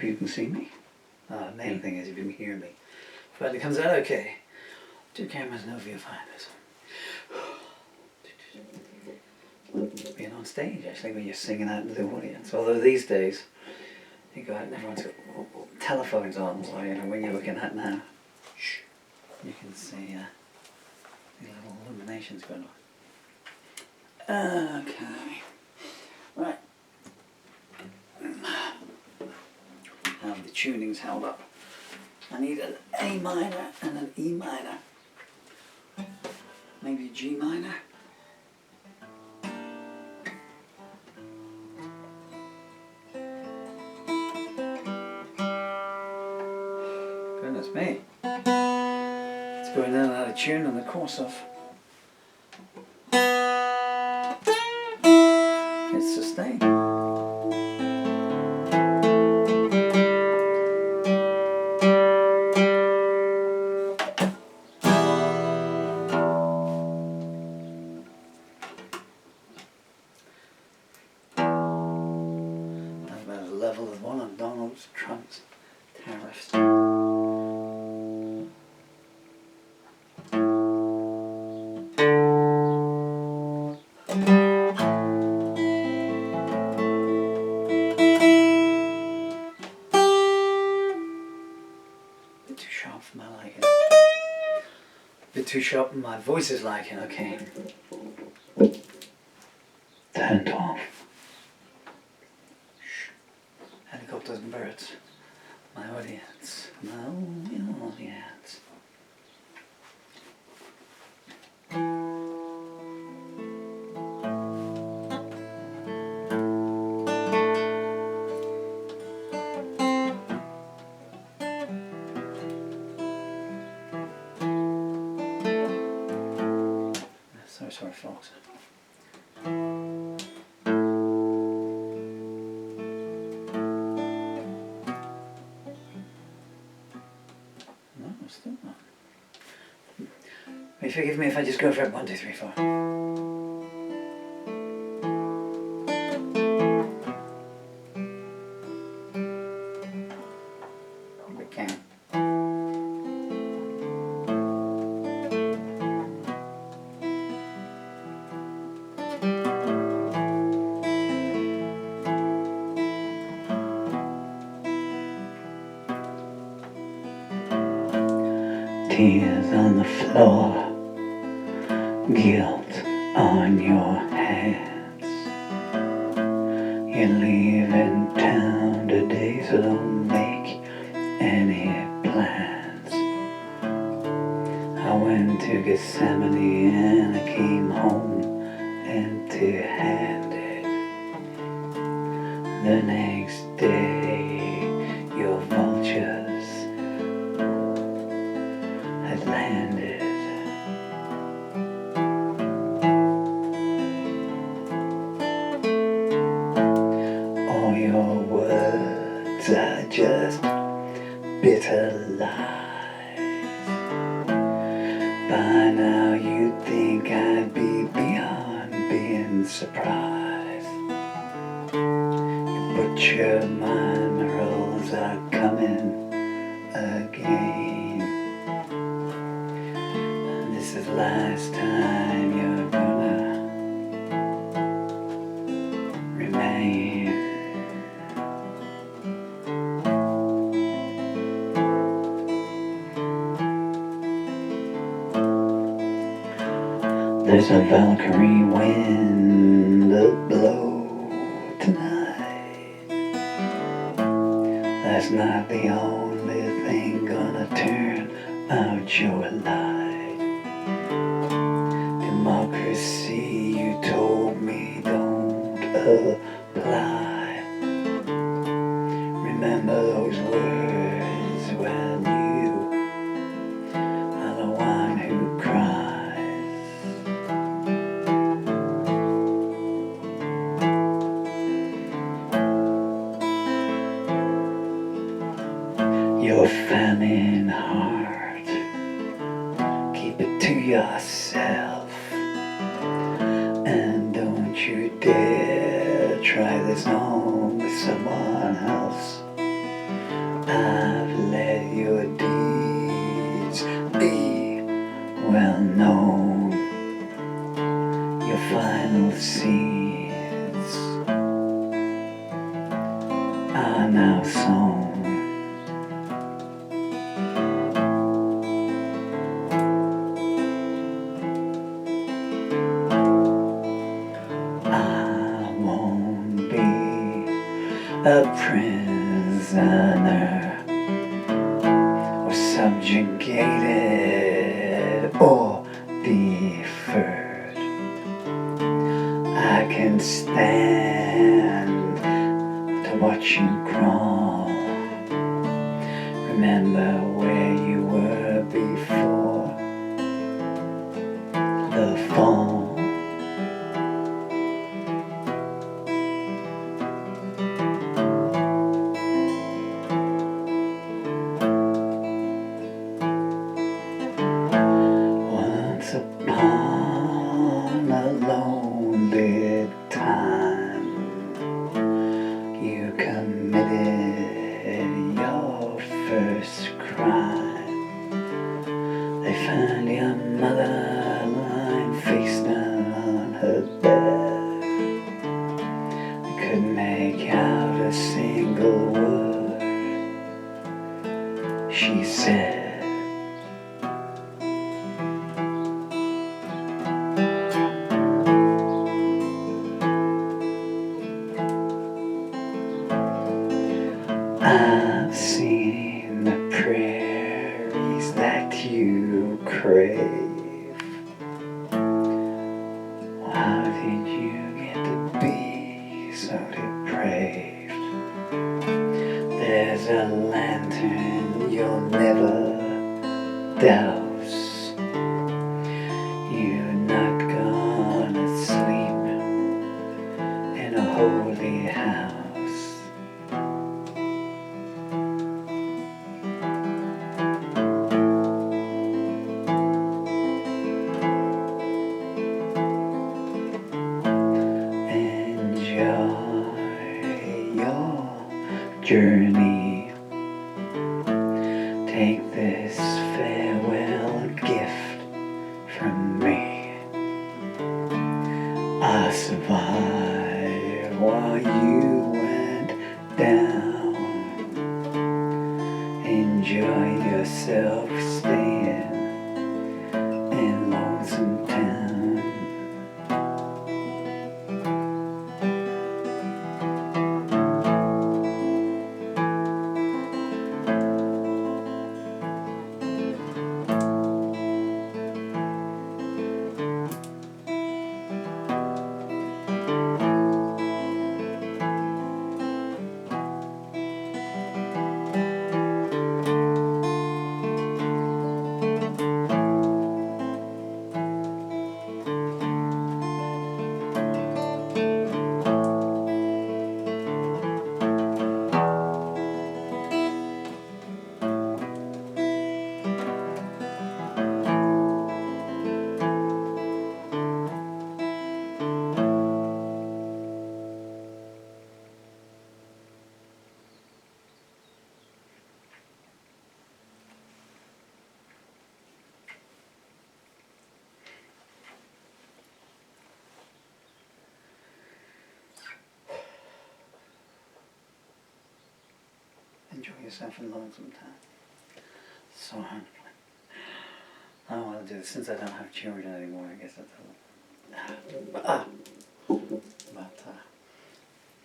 you can see me. The main thing is if you can hear me. But it comes out okay. 2 cameras, no viewfinders. Being on stage, actually, when you're singing out into the audience. Although these days, you go out and everyone's got telephones on, so you know, when you're looking at now, you can see the little illuminations going on. Okay. Right. How the tuning's held up. I need an A minor and an E minor. Maybe a G minor. Goodness me. It's going in and out of tune in the course of. It's sustained. That's about as level as one of Donald Trump's tariffs. Too sharp for my liking. Bit too sharp for my voice's liking, okay. Turned off. Shh. Helicopters and birds. My audience. My only audience. Sorry, folks. No, still not. Will you forgive me if I just go for it? 1, 2, 3, 4. We can. Tears on the floor, guilt on your hands. You're leaving town today, so don't make any plans. I went to Gethsemane and I came home empty-handed. The next day, your vultures landed. All your words are just bitter lies. By now you'd think I'd be beyond being surprised. Your butcher minerals are coming again. This is the last time you're gonna remain. There's a Valkyrie wind to blow tonight. That's not the only thing gonna turn out your light. Democracy, you told me, don't apply. Remember those words when you are the one who cries. Your famine heart, keep it to yourself. And don't you dare try this on with someone else. I've let your deeds be well known. Your final seeds are now sown. I won't be a prisoner or subjugated or deferred. I can stand to watch you crawl. Remember where you were before the fall. Once upon a lonely time, you committed your first crime. They found your mother lying face down on her bed. They couldn't make out a single word she said. I've seen the prairies that you crave. How did you get to be so depraved? There's a lantern you'll never douse. You're not gonna sleep in a holy house. Enjoy your journey. Take this farewell gift from me. I survived while you went down. Enjoy yourself staying in Lonesome Town. Enjoy yourself in Lonesome Town. So hard to play. I want to do this since I don't have children anymore. I guess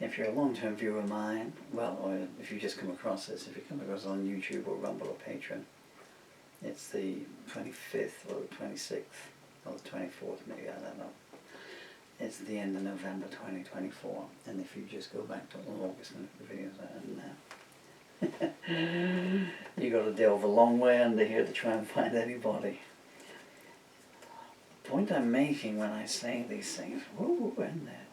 if you're a long-term viewer of mine, well, or if you just come across this, if you come across it on YouTube or Rumble or Patreon, it's the 25th or the 26th or the 24th, maybe, I don't know. It's the end of November 2024, and if you just go back to August and the videos I have now. You got to delve a long way under here to try and find anybody. The point I'm making when I say these things, whoa, and there,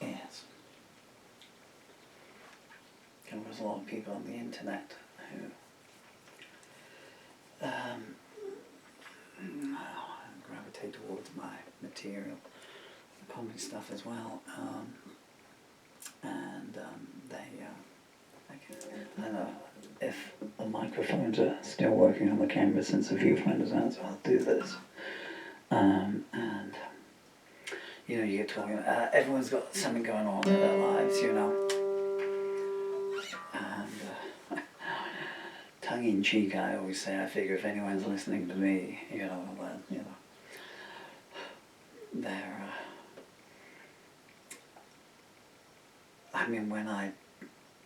yes, there's a lot of people on the internet who gravitate towards my material, the comedy stuff as well, and they And if the microphones are still working on the camera since the viewfinder's out, so I'll do this. And you know, you get talking. Everyone's got something going on in their lives, you know. And tongue in cheek, I always say, I figure if anyone's listening to me, you know, then you know, they're. I mean, when I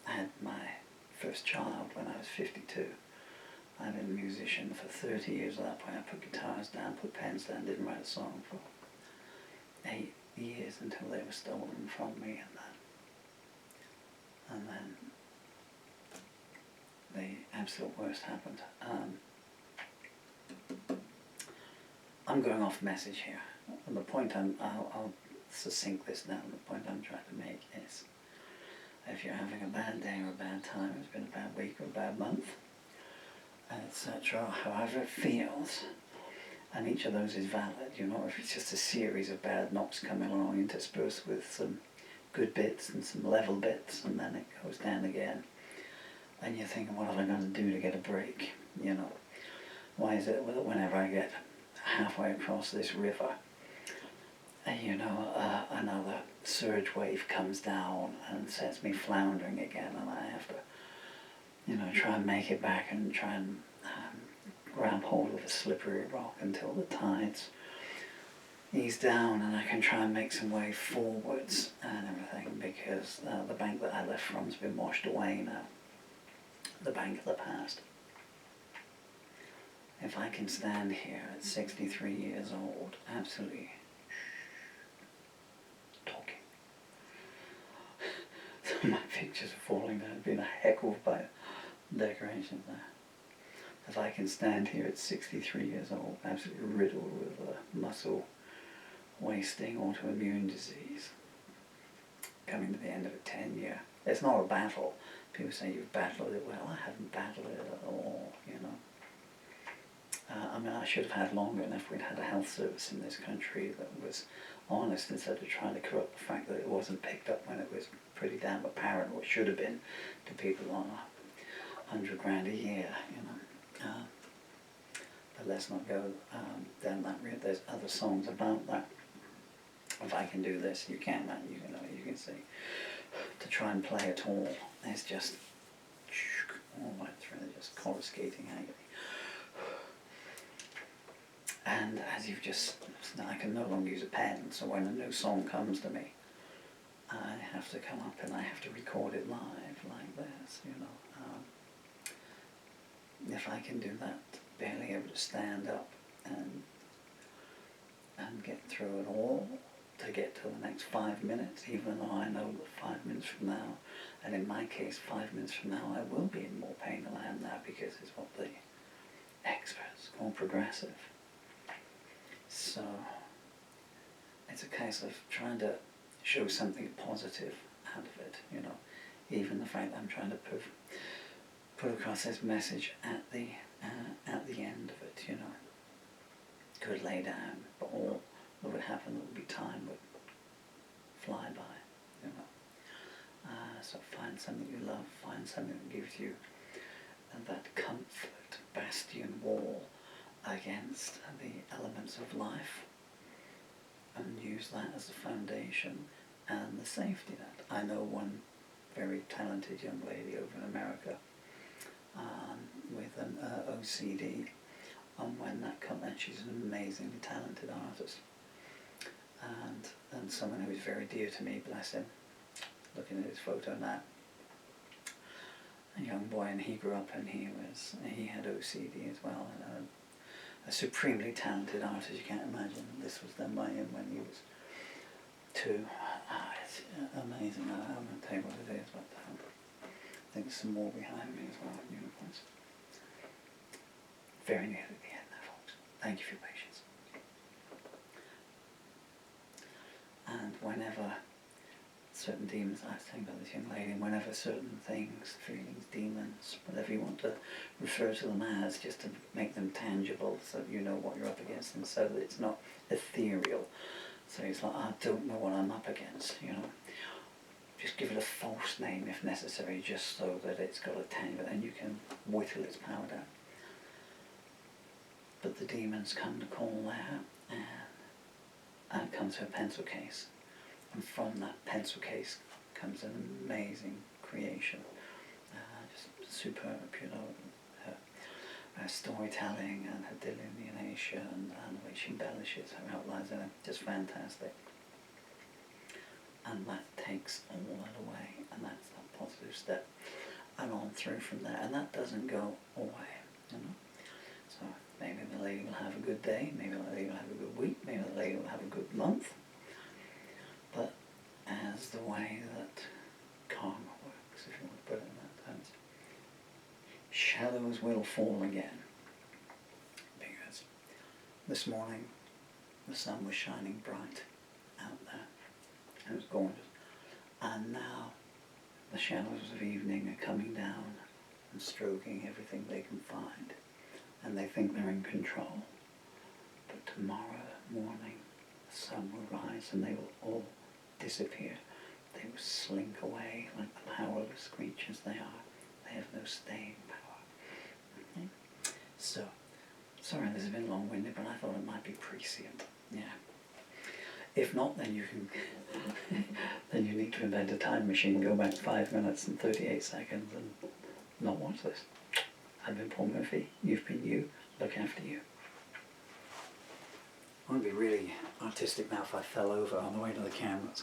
had my first child when I was 52, I'd been a musician for 30 years at that point. I put guitars down, put pens down, didn't write a song for 8 years until they were stolen from me, and then the absolute worst happened. I'm going off message here. And the point I'll succinct this now. The point I'm trying to make is, if you're having a bad day or a bad time, it's been a bad week or a bad month, etc., however it feels, and each of those is valid, you know, if it's just a series of bad knocks coming along interspersed with some good bits and some level bits, and then it goes down again, and you're thinking, what am I going to do to get a break, you know? Why is it that whenever I get halfway across this river, you know, another surge wave comes down and sets me floundering again, and I have to, you know, try and make it back and try and grab hold of a slippery rock until the tides ease down and I can try and make some way forwards and everything, because the bank that I left from has been washed away now, the bank of the past. If I can stand here at 63 years old, absolutely talking. So my pictures are falling down, being heckled by decorations there. If I can stand here at 63 years old, absolutely riddled with muscle wasting autoimmune disease, coming to the end of a 10-year. It's not a battle. People say you've battled it. Well, I haven't battled it at all, you know. I mean, I should have had longer enough. We'd had a health service in this country that was honest instead of trying to corrupt the fact that it wasn't picked up when it was pretty damn apparent what should have been to people on $100,000 a year, you know. But let's not go down that route. There's other songs about that. If I can do this, you can, man. You can see. To try and play it all, it's just all right through, just coruscating agony. And as you've just, I can no longer use a pen, so when a new song comes to me, I have to come up and I have to record it live like this, you know. If I can do that, barely able to stand up and get through it all, to get to the next 5 minutes, even though I know that 5 minutes from now, and in my case 5 minutes from now, I will be in more pain than I am now, because it's what the experts call progressive. So it's a case of trying to show something positive out of it, you know, even the fact that I'm trying to put across this message at the end of it, you know. Could lay down, but all that would happen would be time would fly by, you know. So find something you love, find something that gives you that comfort, bastion wall against the elements of life, and use that as the foundation and the safety net. I know one very talented young lady over in America with an OCD, and when that comes, and she's an amazingly talented artist, and someone who is very dear to me, bless him, looking at his photo now, a young boy, and he grew up and he had OCD as well, and a supremely talented artist. You can't imagine this was done by him when he was 2. It's amazing. I won't tell you what it is, but I think there's some more behind me as well, unicorns. Very near to the end now, folks. Thank you for your patience. And whenever certain demons, I was saying about this young lady, and whenever certain things, feelings, demons, whatever you want to refer to them as, just to make them tangible so that you know what you're up against, and so that it's not ethereal. So it's like, I don't know what I'm up against, you know. just give it a false name if necessary, just so that it's got a tang, but then you can whittle its power down. But the demons come to call there, and it comes to a pencil case. And from that pencil case comes an amazing creation. Just superb, her storytelling and her delineation and the way she embellishes her outlines, and just fantastic. And that takes all that away, and that's that positive step, and on through from there. And that doesn't go away, you know. So maybe the lady will have a good day, maybe the lady will have a good week, maybe the lady will have a good month. But as the way that karma works, if you want to put it in that sense, shadows will fall again. Because this morning the sun was shining bright out there, and it was gorgeous. And now the shadows of evening are coming down and stroking everything they can find, and they think they're in control. But tomorrow morning the sun will rise and they will all disappear. They will slink away like the powerless creatures they are. They have no staying power. Okay? So, sorry this has been long-winded, but I thought it might be prescient. Yeah. If not, then you can then you need to invent a time machine, go back 5 minutes and 38 seconds and not watch this. I've been Paul Murphy, you've been you, look after you. I want to be really artistic now if I fell over on the way to the cameras.